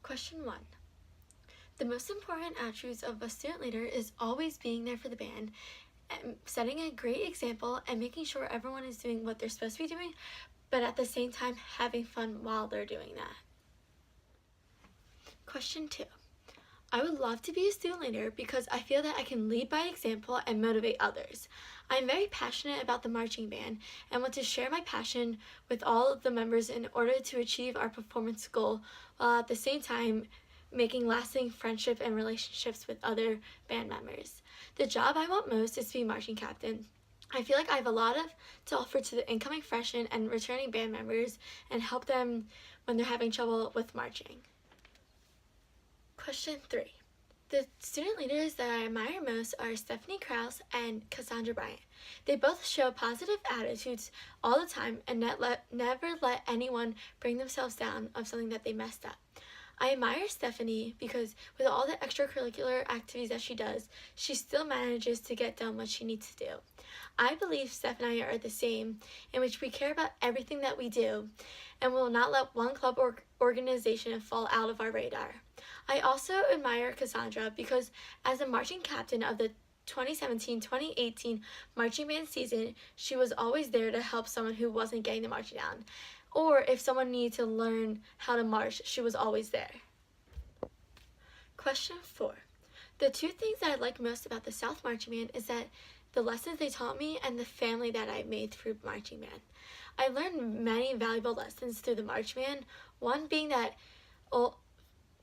Question 1. The most important attributes of a student leader is always being there for the band, and setting a great example and making sure everyone is doing what they're supposed to be doing, but at the same time having fun while they're doing that. Question 2. I would love to be a student leader because I feel that I can lead by example and motivate others. I am very passionate about the marching band and want to share my passion with all of the members in order to achieve our performance goal, while at the same time making lasting friendship and relationships with other band members. The job I want most is to be marching captain. I feel like I have a lot to offer to the incoming freshmen and returning band members and help them when they're having trouble with marching. Question 3. The student leaders that I admire most are Stephanie Krause and Cassandra Bryant. They both show positive attitudes all the time and never let anyone bring themselves down of something that they messed up. I admire Stephanie because with all the extracurricular activities that she does, she still manages to get done what she needs to do. I believe Steph and I are the same, in which we care about everything that we do and will not let one club or organization fall out of our radar. I also admire Cassandra because as a marching captain of the 2017-2018 marching band season, she was always there to help someone who wasn't getting the marching down. Or if someone needed to learn how to march, she was always there. Question 4. The two things that I like most about the South Marching Band is that the lessons they taught me and the family that I made through marching band. I learned many valuable lessons through the marching band, one being that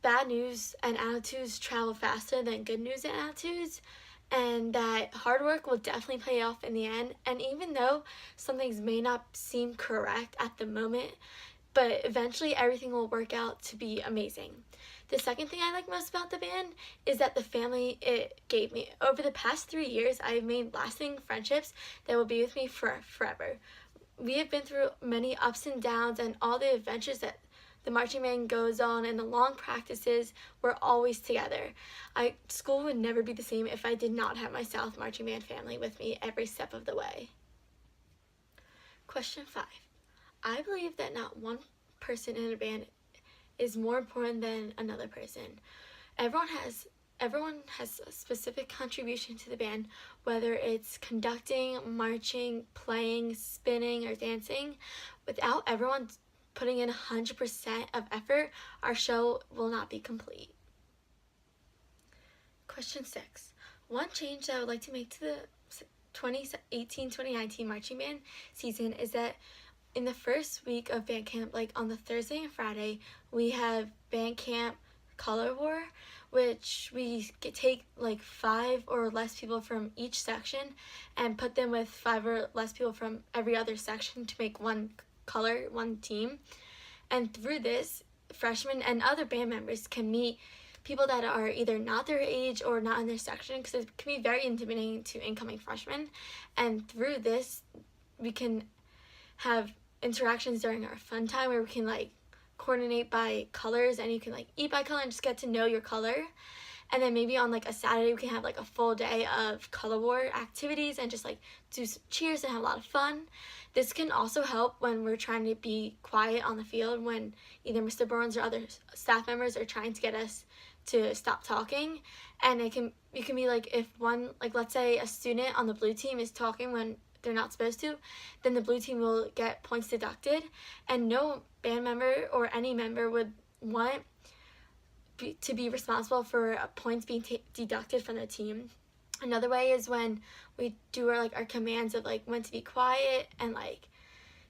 bad news and attitudes travel faster than good news and attitudes, and that hard work will definitely pay off in the end. And even though some things may not seem correct at the moment, but eventually everything will work out to be amazing. The second thing I like most about the band is that the family it gave me. Over the past 3 years, I've made lasting friendships that will be with me forever. We have been through many ups and downs, and all the adventures that the marching band goes on and the long practices, we're always together. School would never be the same if I did not have my South Marching Band family with me every step of the way. Question 5. I believe that not one person in a band is more important than another person. Everyone has a specific contribution to the band, whether it's conducting, marching, playing, spinning, or dancing. Without everyone putting in 100% of effort, our show will not be complete. Question 6. One change that I would like to make to the 2018-2019 marching band season is that in the first week of band camp, like on the Thursday and Friday, we have band camp color war, which we take like 5 or less people from each section and put them with 5 or less people from every other section to make one color, one team. And through this, freshmen and other band members can meet people that are either not their age or not in their section, because it can be very intimidating to incoming freshmen. And through this, we can have interactions during our fun time where we can like coordinate by colors, and you can like eat by color and just get to know your color. And then maybe on like a Saturday we can have like a full day of color war activities and just like do some cheers and have a lot of fun. This can also help when we're trying to be quiet on the field, when either Mr. Burns or other staff members are trying to get us to stop talking. And it can be like if one, like let's say a student on the blue team is talking when they're not supposed to, then the blue team will get points deducted, and no band member or any member would want to be responsible for points being deducted from the team. Another way is when we do our commands of like when to be quiet and like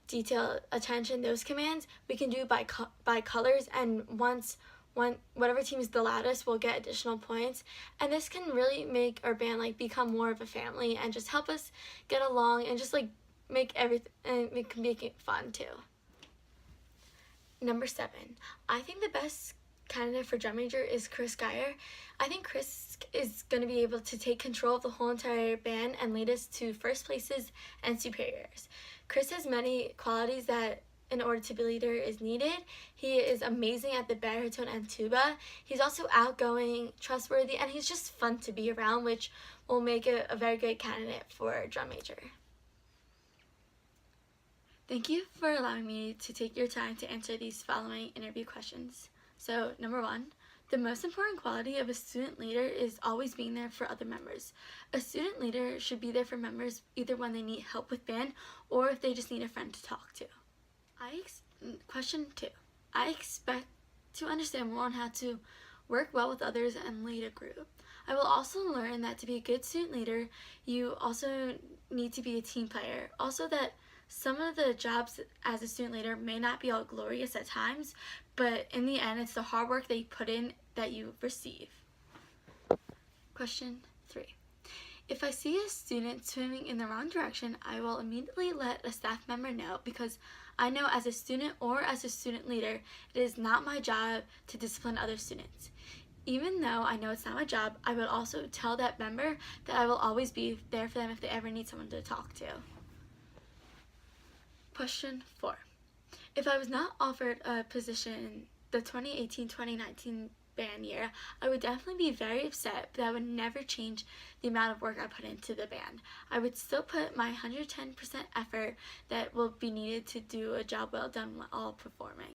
detail attention, those commands we can do by colors, and whatever team is the loudest will get additional points. And this can really make our band like become more of a family and just help us get along and just like make everything, and make it fun too. Number 7, I think the best candidate for drum major is Chris Geyer. I think Chris is going to be able to take control of the whole entire band and lead us to first places and superiors. Chris has many qualities that in order to be leader is needed. He is amazing at the baritone and tuba. He's also outgoing, trustworthy, and he's just fun to be around, which will make it a very good candidate for drum major. Thank you for allowing me to take your time to answer these following interview questions. So, number one, the most important quality of a student leader is always being there for other members. A student leader should be there for members either when they need help with band or if they just need a friend to talk to. Question 2. I expect to understand more on how to work well with others and lead a group. I will also learn that to be a good student leader, you also need to be a team player. Also that some of the jobs as a student leader may not be all glorious at times, but in the end, it's the hard work that you put in that you receive. Question 3. If I see a student swimming in the wrong direction, I will immediately let a staff member know because I know as a student or as a student leader, it is not my job to discipline other students. Even though I know it's not my job, I will also tell that member that I will always be there for them if they ever need someone to talk to. Question 4. If I was not offered a position in the 2018-2019 band year, I would definitely be very upset, but that would never change the amount of work I put into the band. I would still put my 110% effort that will be needed to do a job well done while performing.